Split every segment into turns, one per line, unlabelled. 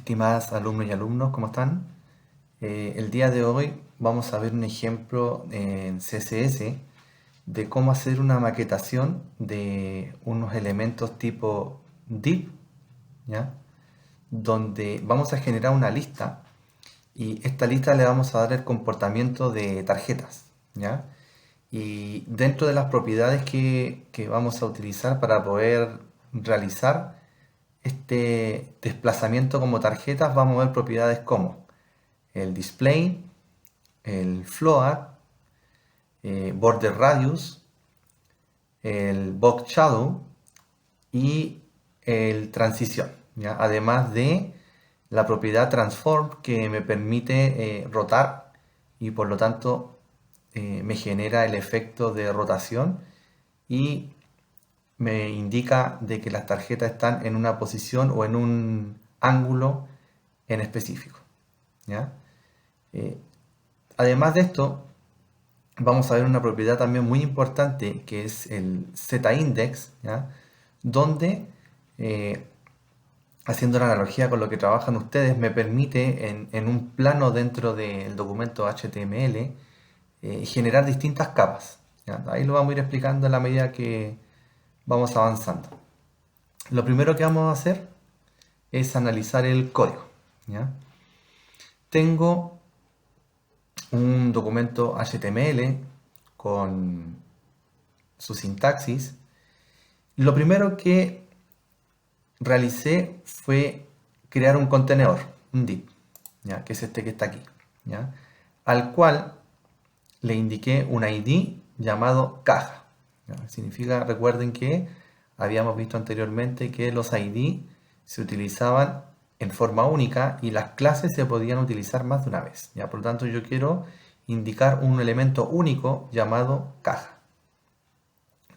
Estimadas alumnos y alumnos, ¿cómo están? El día de hoy vamos a ver un ejemplo en CSS de cómo hacer una maquetación de unos elementos tipo div, ¿ya? Donde vamos a generar una lista y esta lista le vamos a dar el comportamiento de tarjetas, ¿ya? Y dentro de las propiedades que vamos a utilizar para poder realizar este desplazamiento como tarjetas, vamos a ver propiedades como el display, el float, border radius, el box shadow y el transición, ¿ya? Además de la propiedad transform que me permite rotar y por lo tanto me genera el efecto de rotación y me indica de que las tarjetas están en una posición o en un ángulo en específico, ¿ya? Eh, Además de esto, vamos a ver una propiedad también muy importante que es el z-index, ¿ya? Donde, eh, haciendo la analogía con lo que trabajan ustedes, me permite en un plano dentro del documento HTML generar distintas capas, ¿ya? Ahí lo vamos a ir explicando en la medida que vamos avanzando. Lo primero que vamos a hacer es analizar el código, ¿ya? Tengo un documento HTML con su sintaxis. Lo primero que realicé fue crear un contenedor, un div, ¿ya? Que es este que está aquí, ¿ya? Al cual le indiqué un ID llamado caja, ¿ya? Significa, recuerden que habíamos visto anteriormente que los ID se utilizaban en forma única y las clases se podían utilizar más de una vez, ¿ya? Por lo tanto, yo quiero indicar un elemento único llamado caja.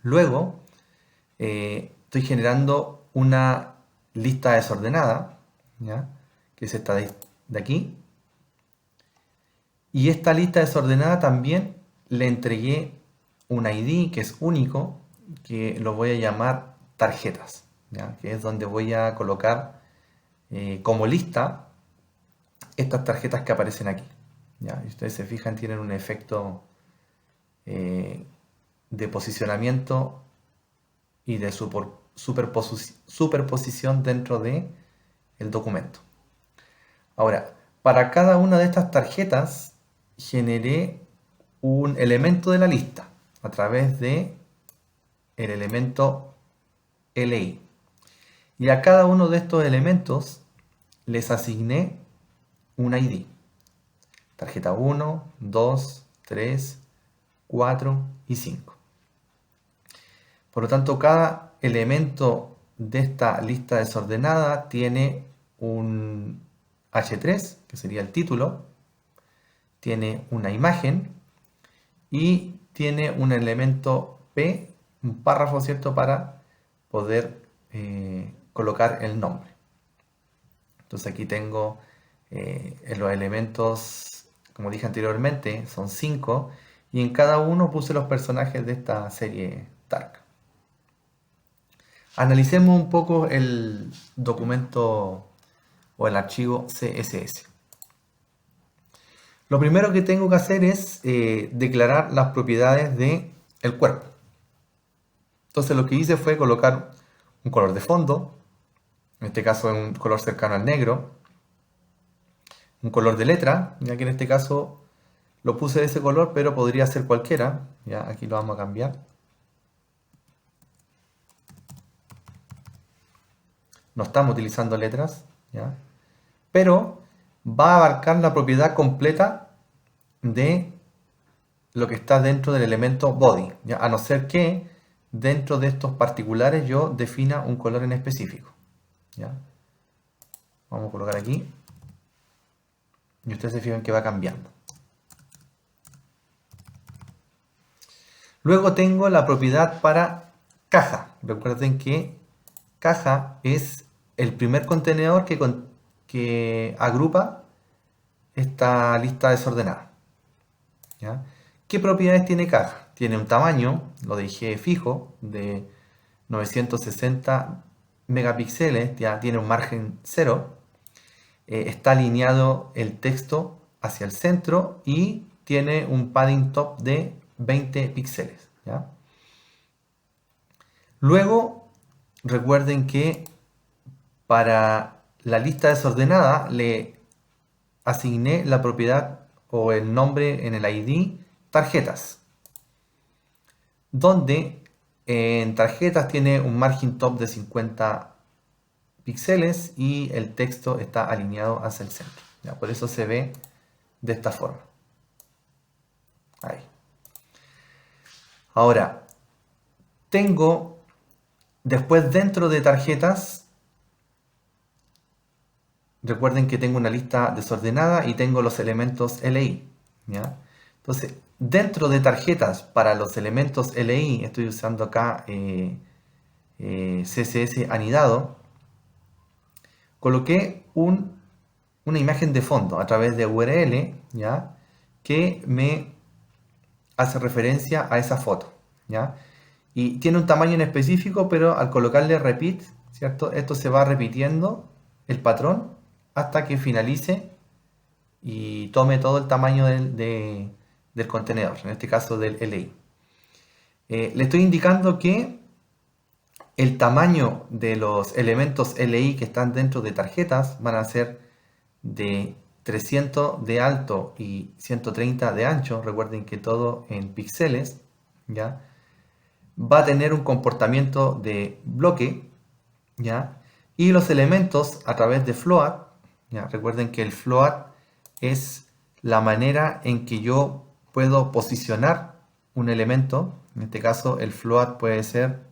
Luego, estoy generando una lista desordenada, ¿ya? Que es esta de aquí. Y esta lista desordenada también le entregué un ID que es único, que lo voy a llamar tarjetas, ¿ya? Que es donde voy a colocar como lista estas tarjetas que aparecen aquí, ¿ya? Y ustedes se fijan, tienen un efecto de posicionamiento y de superposición dentro de el documento. Ahora, para cada una de estas tarjetas generé un elemento de la lista a través de el elemento li. Y a cada uno de estos elementos les asigné un ID. Tarjeta 1, 2, 3, 4 y 5. Por lo tanto, cada elemento de esta lista desordenada tiene un H3, que sería el título, tiene una imagen y tiene un elemento P, un párrafo, ¿cierto?, para poder colocar el nombre. Entonces aquí tengo los elementos, como dije anteriormente, son 5 y en cada uno puse los personajes de esta serie Dark. Analicemos un poco el documento o el archivo CSS. Lo primero que tengo que hacer es declarar las propiedades del cuerpo. Entonces lo que hice fue colocar un color de fondo, en este caso un color cercano al negro, un color de letra, ya que en este caso lo puse de ese color, pero podría ser cualquiera. Ya, aquí lo vamos a cambiar. No estamos utilizando letras, ¿ya? Pero va a abarcar la propiedad completa de lo que está dentro del elemento body, ¿ya? A no ser que dentro de estos particulares yo defina un color en específico, ¿ya? Vamos a colocar aquí y ustedes se fijan que va cambiando. Luego tengo la propiedad para caja. Recuerden que caja es el primer contenedor que agrupa esta lista desordenada, ¿ya? ¿Qué propiedades tiene caja? Tiene un tamaño, lo dejé fijo, de 960 megapíxeles, ya tiene un margen 0. está alineado el texto hacia el centro y tiene un padding top de 20 píxeles, ¿ya? Luego, recuerden que para la lista desordenada le asigné la propiedad o el nombre en el ID tarjetas, donde en tarjetas tiene un margin top de 50 píxeles y el texto está alineado hacia el centro, ¿ya? Por eso se ve de esta forma. Ahí. Ahora, tengo después dentro de tarjetas, recuerden que tengo una lista desordenada y tengo los elementos LI, ¿ya? Entonces, dentro de tarjetas para los elementos LI, estoy usando acá CSS anidado, coloqué una imagen de fondo a través de URL, ¿ya? Que me hace referencia a esa foto, ¿ya? Y tiene un tamaño en específico, pero al colocarle repeat, ¿cierto? Esto se va repitiendo el patrón hasta que finalice y tome todo el tamaño del contenedor, en este caso del LI. Le estoy indicando que el tamaño de los elementos LI que están dentro de tarjetas van a ser de 300 de alto y 130 de ancho. Recuerden que todo en píxeles, ¿ya? Va a tener un comportamiento de bloque, ¿ya? Y los elementos a través de float, ¿ya? Recuerden que el float es la manera en que yo puedo posicionar un elemento. En este caso el float puede ser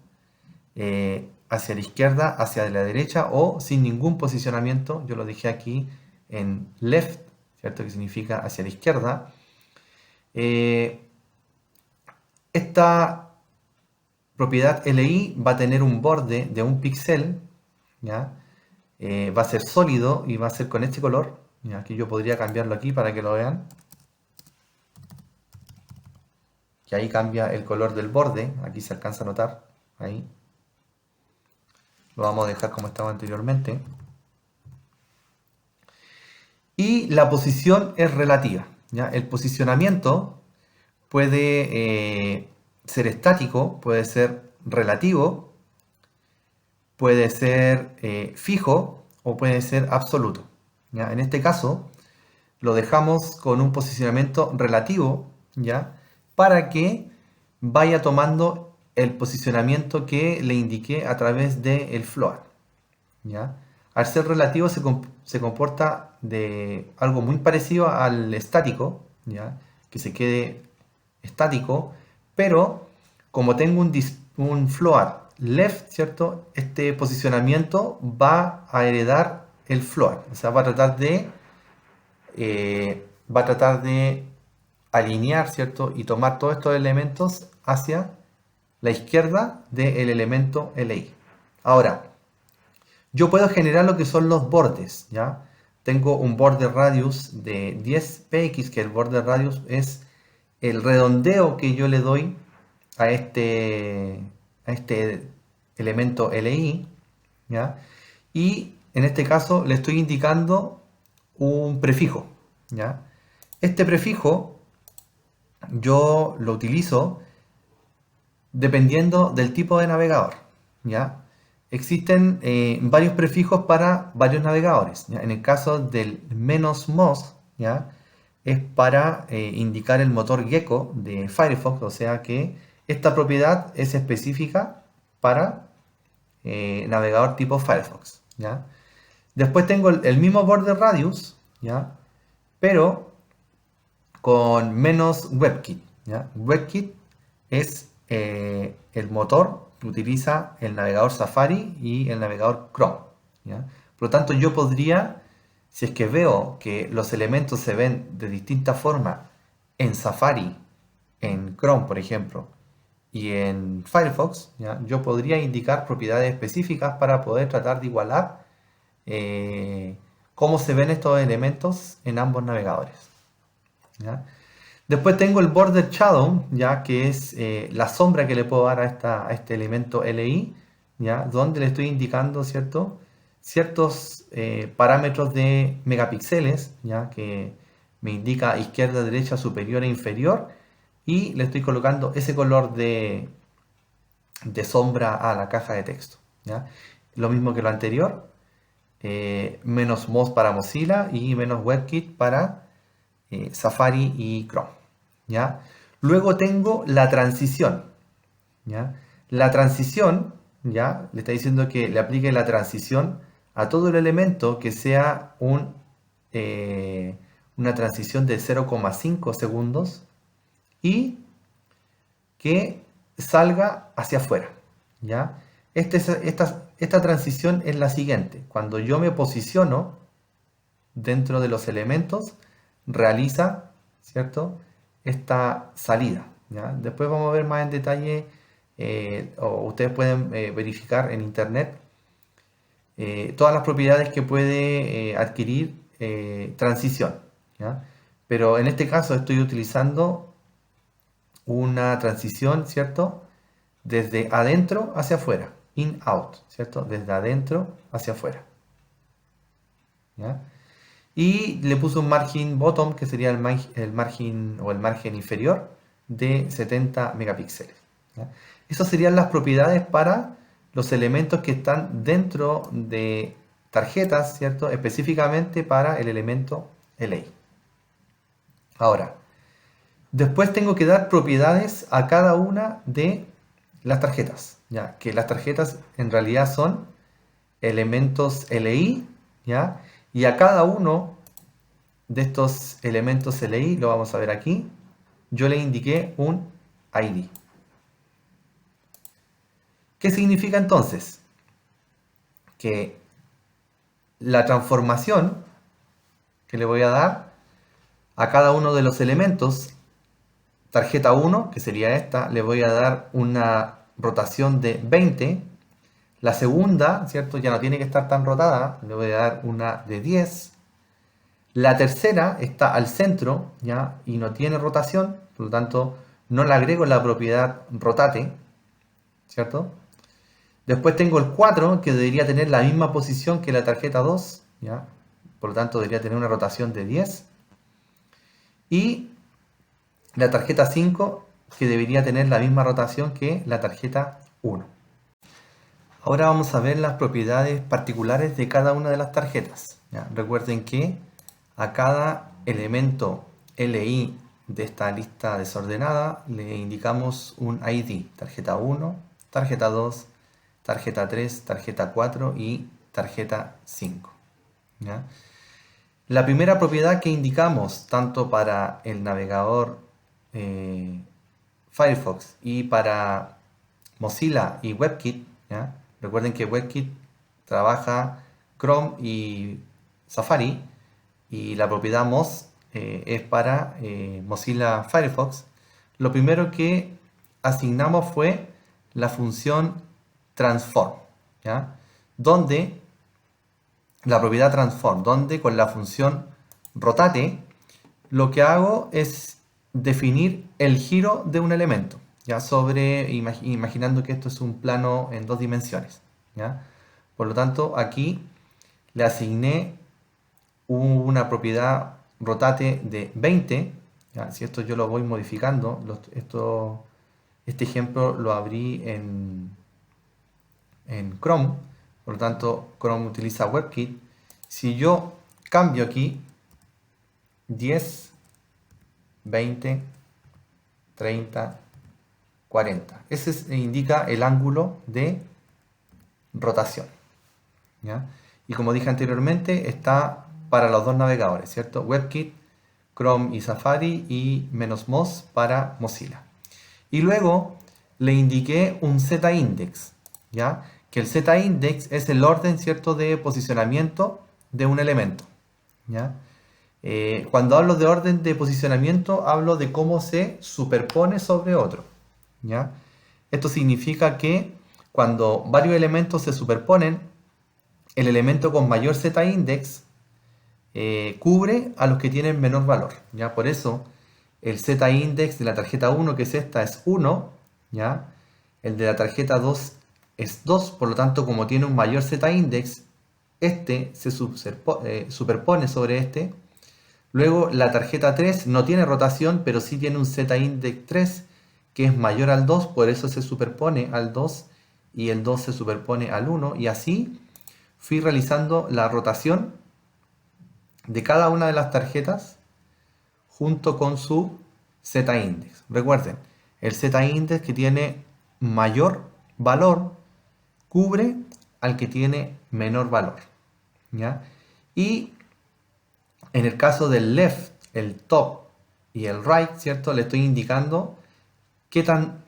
hacia la izquierda, hacia la derecha o sin ningún posicionamiento. Yo lo dejé aquí en left, ¿cierto? Que significa hacia la izquierda. Esta propiedad LI va a tener un borde de un píxel, ¿ya? Va a ser sólido y va a ser con este color, ¿ya? Que yo podría cambiarlo aquí para que lo vean. Que ahí cambia el color del borde, aquí se alcanza a notar, ahí. Lo vamos a dejar como estaba anteriormente. Y la posición es relativa, ¿ya? El posicionamiento puede ser estático, puede ser relativo, puede ser fijo o puede ser absoluto, ¿ya? En este caso lo dejamos con un posicionamiento relativo, ¿ya? Para que vaya tomando el posicionamiento que le indiqué a través del float, ¿ya? Al ser relativo se comporta de algo muy parecido al estático, ¿ya? Que se quede estático, pero como tengo un float left, ¿cierto? Este posicionamiento va a heredar el float, o sea, va a tratar de alinear, ¿cierto? Y tomar todos estos elementos hacia la izquierda del elemento LI. Ahora, yo puedo generar lo que son los bordes, ¿ya? Tengo un border radius de 10 px, que el border radius es el redondeo que yo le doy a este elemento LI, ¿ya? Y en este caso le estoy indicando un prefijo, ¿ya? Este prefijo yo lo utilizo dependiendo del tipo de navegador, ¿ya? Existen varios prefijos para varios navegadores, ¿ya? En el caso del -mos, ¿ya? Es para indicar el motor Gecko de Firefox, o sea que esta propiedad es específica para navegador tipo Firefox, ¿ya? Después tengo el mismo border radius, ¿ya? Pero con menos WebKit, ¿ya? WebKit es el motor que utiliza el navegador Safari y el navegador Chrome, ¿ya? Por lo tanto, yo podría, si es que veo que los elementos se ven de distinta forma en Safari, en Chrome, por ejemplo, y en Firefox, ¿ya? Yo podría indicar propiedades específicas para poder tratar de igualar cómo se ven estos elementos en ambos navegadores, ¿ya? Después tengo el border shadow, ya que es la sombra que le puedo dar a este elemento LI, ya, donde le estoy indicando, ¿cierto? ciertos parámetros de megapíxeles, ¿ya? Que me indica izquierda, derecha, superior e inferior, y le estoy colocando ese color de sombra a la caja de texto, ¿ya? Lo mismo que lo anterior, menos Moz para Mozilla y menos WebKit para Safari y Chrome, ¿ya? Luego tengo la transición, ¿ya? La transición, ¿ya? Le está diciendo que le aplique la transición a todo el elemento que sea una transición de 0,5 segundos y que salga hacia afuera, ¿ya? Esta transición es la siguiente. Cuando yo me posiciono dentro de los elementos, realiza, ¿cierto? Esta salida, ¿ya? Después vamos a ver más en detalle, o ustedes pueden verificar en internet todas las propiedades que puede adquirir transición, ¿ya? Pero en este caso estoy utilizando una transición, ¿cierto? Desde adentro hacia afuera, in-out, ¿cierto? Desde adentro hacia afuera, ¿ya? Y le puse un margin bottom, que sería el margen o el margen inferior de 70 megapíxeles, ¿ya? Esas serían las propiedades para los elementos que están dentro de tarjetas, ¿cierto? Específicamente para el elemento LA. Ahora, después tengo que dar propiedades a cada una de las tarjetas, ¿ya? Que las tarjetas en realidad son elementos LI, ¿ya? Y a cada uno de estos elementos LI, lo vamos a ver aquí, yo le indiqué un ID. ¿Qué significa entonces? Que la transformación que le voy a dar a cada uno de los elementos, tarjeta 1, que sería esta, le voy a dar una rotación de 20. La segunda, ¿cierto? Ya no tiene que estar tan rotada, le voy a dar una de 10. La tercera está al centro, ¿ya? Y no tiene rotación, por lo tanto no le agrego la propiedad rotate, ¿cierto? Después tengo el 4, que debería tener la misma posición que la tarjeta 2, ¿ya? Por lo tanto debería tener una rotación de 10. Y la tarjeta 5, que debería tener la misma rotación que la tarjeta 1. Ahora vamos a ver las propiedades particulares de cada una de las tarjetas, ¿ya? Recuerden que a cada elemento LI de esta lista desordenada le indicamos un ID, tarjeta 1, tarjeta 2, tarjeta 3, tarjeta 4 y tarjeta 5, ¿ya? La primera propiedad que indicamos tanto para el navegador Firefox y para Mozilla y WebKit, ¿ya? Recuerden que WebKit trabaja Chrome y Safari, y la propiedad Moz es para Mozilla Firefox. Lo primero que asignamos fue la función transform, ¿ya? Donde la propiedad transform, donde con la función rotate lo que hago es definir el giro de un elemento, ¿ya? Imaginando que esto es un plano en 2 dimensiones, ¿ya? Por lo tanto, aquí le asigné una propiedad rotate de 20, ¿ya? Si esto yo lo voy modificando, este ejemplo lo abrí en Chrome, por lo tanto Chrome utiliza WebKit. Si yo cambio aquí 10, 20, 30, 40, ese indica el ángulo de rotación, ¿ya? Y como dije anteriormente, está para los dos navegadores, ¿cierto? WebKit, Chrome y Safari, y -moz para Mozilla. Y luego le indiqué un z-index, ¿ya? Que el z-index es el orden, ¿cierto?, de posicionamiento de un elemento, ¿ya? Cuando hablo de orden de posicionamiento, hablo de cómo se superpone sobre otro, ¿ya? Esto significa que cuando varios elementos se superponen, el elemento con mayor z-index cubre a los que tienen menor valor, ¿ya? Por eso el z-index de la tarjeta 1, que es esta, es 1, ¿ya? El de la tarjeta 2 es 2, por lo tanto, como tiene un mayor z-index, este se superpone sobre este. Luego la tarjeta 3 no tiene rotación, pero sí tiene un Z-index 3 que es mayor al 2, por eso se superpone al 2 y el 2 se superpone al 1 y así fui realizando la rotación de cada una de las tarjetas junto con su Z-index. Recuerden, el Z-index que tiene mayor valor cubre al que tiene menor valor, ¿ya? Y en el caso del left, el top y el right, ¿cierto? Le estoy indicando qué tan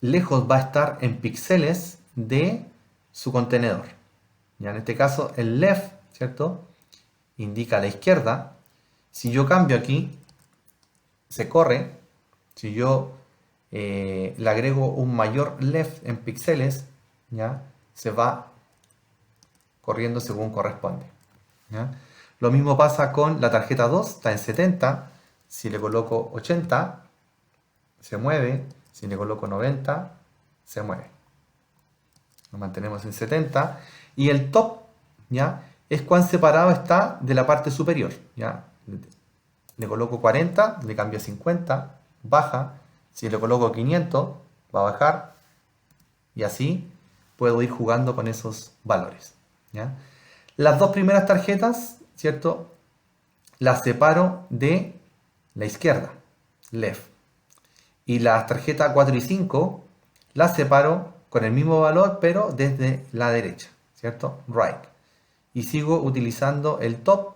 lejos va a estar en píxeles de su contenedor. Ya en este caso el left, ¿cierto? Indica a la izquierda. Si yo cambio aquí, se corre. Si yo le agrego un mayor left en píxeles, ¿ya? Se va corriendo según corresponde, ¿ya? Lo mismo pasa con la tarjeta 2, está en 70. Si le coloco 80, se mueve. Si le coloco 90, se mueve. Lo mantenemos en 70. Y el top, ¿ya? Es cuán separado está de la parte superior, ¿ya? Le coloco 40, le cambio a 50, baja. Si le coloco 500, va a bajar. Y así puedo ir jugando con esos valores, ¿ya? Las dos primeras tarjetas, ¿cierto? Las separo de la izquierda, left. Y las tarjetas 4 y 5 las separo con el mismo valor, pero desde la derecha, ¿cierto? Right. Y sigo utilizando el top,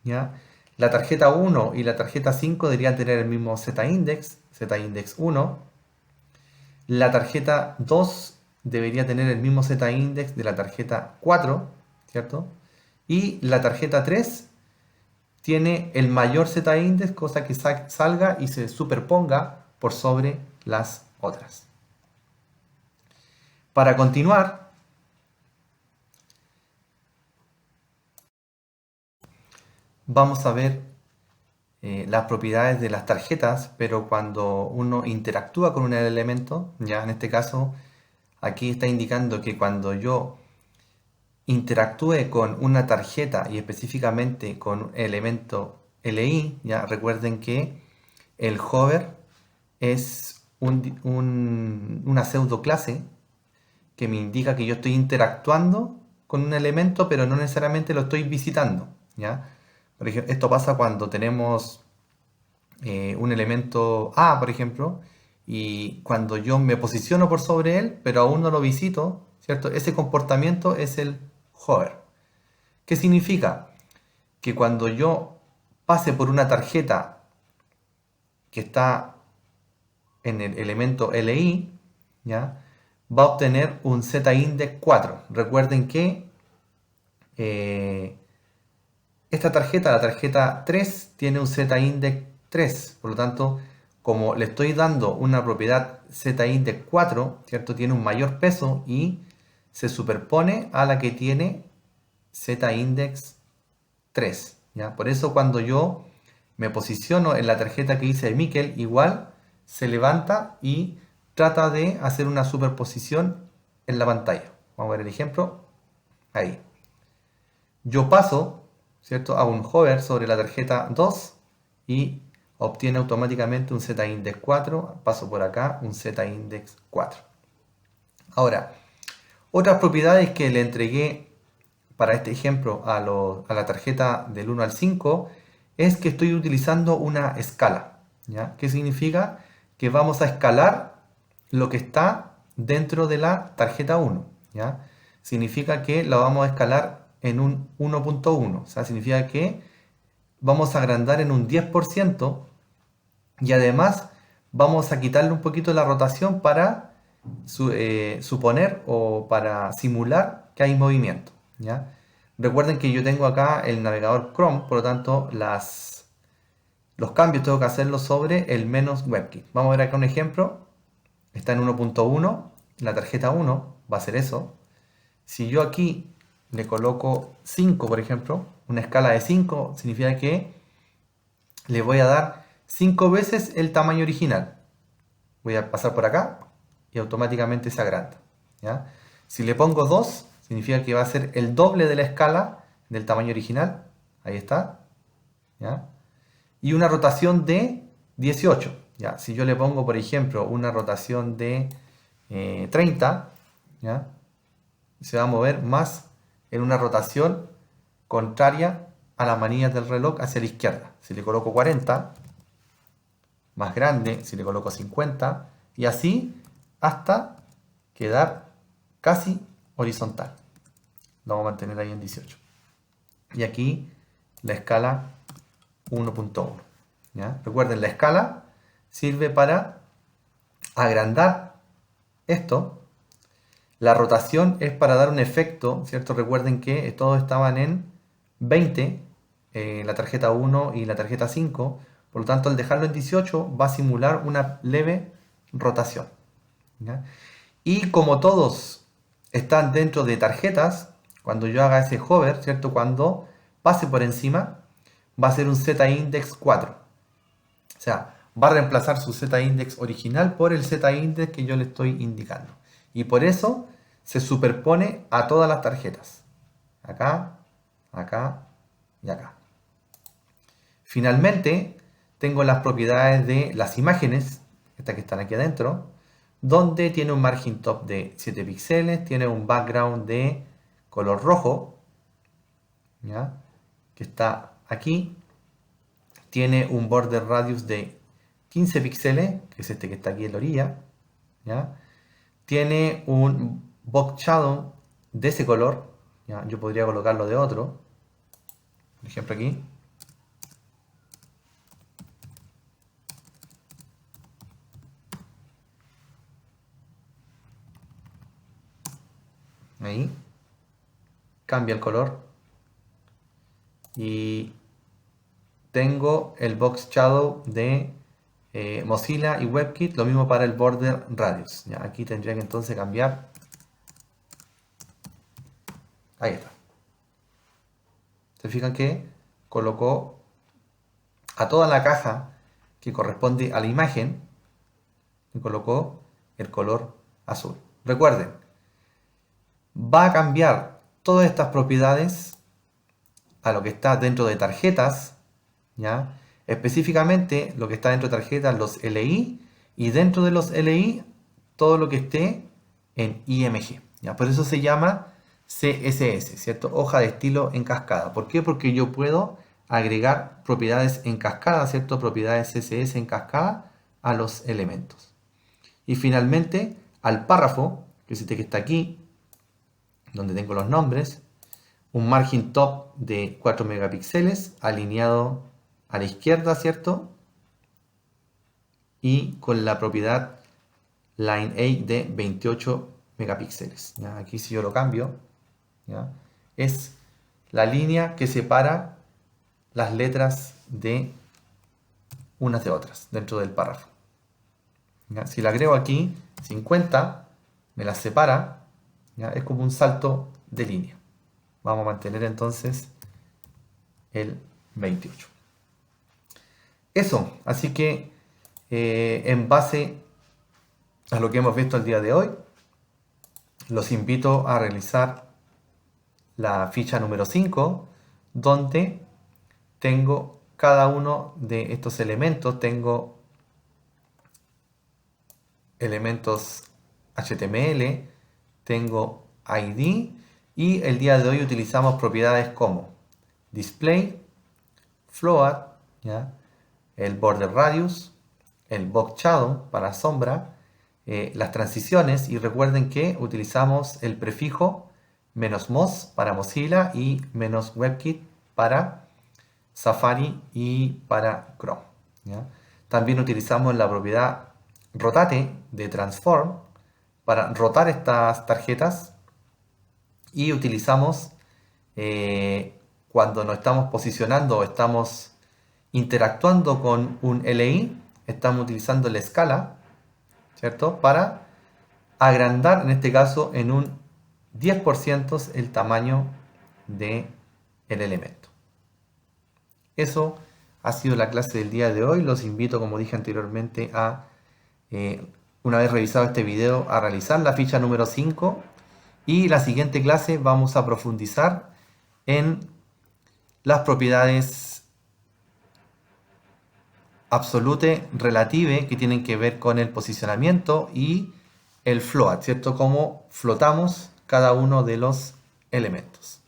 ¿ya? La tarjeta 1 y la tarjeta 5 deberían tener el mismo Z-index, Z-index 1. La tarjeta 2 debería tener el mismo Z-index de la tarjeta 4, ¿cierto? Y la tarjeta 3 tiene el mayor Z-index, cosa que salga y se superponga por sobre las otras. Para continuar, vamos a ver las propiedades de las tarjetas, pero cuando uno interactúa con un elemento, ya en este caso, aquí está indicando que cuando yo interactúe con una tarjeta y específicamente con un elemento LI, ya recuerden que el hover es una pseudo clase que me indica que yo estoy interactuando con un elemento, pero no necesariamente lo estoy visitando, ¿ya? Por ejemplo, esto pasa cuando tenemos un elemento A, por ejemplo, y cuando yo me posiciono por sobre él, pero aún no lo visito, ¿cierto? Ese comportamiento es el hover. ¿Qué significa? Que cuando yo pase por una tarjeta que está en el elemento LI, ¿ya? Va a obtener un Z-index 4. Recuerden que esta tarjeta, la tarjeta 3, tiene un Z-index 3. Por lo tanto, como le estoy dando una propiedad Z-index 4, ¿cierto? Tiene un mayor peso y se superpone a la que tiene Z-index 3, ¿ya? Por eso cuando yo me posiciono en la tarjeta que hice de Miquel, igual se levanta y trata de hacer una superposición en la pantalla. Vamos a ver el ejemplo. Ahí. Yo paso, ¿cierto?, a un hover sobre la tarjeta 2 y obtiene automáticamente un Z-index 4. Paso por acá, un Z-index 4. Ahora, otras propiedades que le entregué para este ejemplo a la tarjeta del 1 al 5 es que estoy utilizando una escala, ¿ya? ¿Qué significa? Que vamos a escalar lo que está dentro de la tarjeta 1, ¿ya? Significa que la vamos a escalar en un 1.1, o sea, significa que vamos a agrandar en un 10% y además vamos a quitarle un poquito la rotación para suponer o para simular que hay movimiento, ¿ya? Recuerden que yo tengo acá el navegador Chrome, por lo tanto los cambios tengo que hacerlos sobre el menos WebKit. Vamos a ver acá un ejemplo. Está en 1.1, la tarjeta 1 va a ser eso. Si yo aquí le coloco 5, por ejemplo, una escala de 5 significa que le voy a dar 5 veces el tamaño original. Voy a pasar por acá y automáticamente se agranda, ¿ya? Si le pongo 2, significa que va a ser el doble de la escala del tamaño original. Ahí está. ¿Ya? Y una rotación de 18. ¿Ya? Si yo le pongo, por ejemplo, una rotación de 30, ¿ya? Se va a mover más en una rotación contraria a las manillas del reloj hacia la izquierda. Si le coloco 40, más grande, si le coloco 50, y así hasta quedar casi horizontal. Lo vamos a mantener ahí en 18. Y aquí la escala 1.1. ¿Ya? Recuerden, la escala sirve para agrandar esto. La rotación es para dar un efecto, ¿cierto? Recuerden que todos estaban en 20, la tarjeta 1 y la tarjeta 5. Por lo tanto, al dejarlo en 18 va a simular una leve rotación. ¿Ya? Y como todos están dentro de tarjetas, cuando yo haga ese hover, ¿cierto? Cuando pase por encima, va a ser un Z-index 4. O sea, va a reemplazar su Z-index original por el Z-index que yo le estoy indicando. Y por eso se superpone a todas las tarjetas. Acá, acá y acá. Finalmente, tengo las propiedades de las imágenes, estas que están aquí adentro, donde tiene un margin top de 7 píxeles, tiene un background de color rojo, ¿ya? Que está aquí, tiene un border radius de 15 píxeles, que es este que está aquí en la orilla, ¿ya? Tiene un box shadow de ese color, ¿ya? Yo podría colocarlo de otro, por ejemplo aquí. Ahí cambia el color y tengo el box shadow de Mozilla y WebKit, lo mismo para el border radius. ¿Ya? Aquí tendría que entonces cambiar. Ahí está. Se fijan que colocó a toda la caja que corresponde a la imagen y colocó el color azul. Recuerden, va a cambiar todas estas propiedades a lo que está dentro de tarjetas, ¿ya? Específicamente lo que está dentro de tarjetas, los LI, y dentro de los LI todo lo que esté en IMG, ¿ya? Por eso se llama CSS, ¿cierto? Hoja de estilo en cascada. ¿Por qué? Porque yo puedo agregar propiedades en cascada, ¿cierto? Propiedades CSS en cascada a los elementos. Y finalmente al párrafo, que es este que está aquí, donde tengo los nombres, un margin top de 4 megapíxeles alineado a la izquierda, ¿cierto? Y con la propiedad line A de 28 megapíxeles. ¿Ya? Aquí si yo lo cambio, ¿ya? Es la línea que separa las letras de unas de otras dentro del párrafo. ¿Ya? Si la agrego aquí 50, me las separa, ¿ya? Es como un salto de línea. Vamos a mantener entonces el 28. Eso, así que en base a lo que hemos visto el día de hoy, los invito a realizar la ficha número 5, donde tengo cada uno de estos elementos. Tengo elementos HTML, tengo ID, y el día de hoy utilizamos propiedades como display, float, ¿ya? El border radius, el box shadow para sombra, las transiciones, y recuerden que utilizamos el prefijo "-moz para Mozilla y "-WebKit para Safari y para Chrome, ¿ya? También utilizamos la propiedad rotate de transform para rotar estas tarjetas, y utilizamos cuando nos estamos posicionando o estamos interactuando con un LI, estamos utilizando la escala, ¿cierto? Para agrandar, en este caso, en un 10% el tamaño del elemento. Eso ha sido la clase del día de hoy. Los invito, como dije anteriormente, a, una vez revisado este video, a realizar la ficha número 5 Y la siguiente clase vamos a profundizar en las propiedades absolute, relative, que tienen que ver con el posicionamiento y el float, ¿cierto? Cómo flotamos cada uno de los elementos.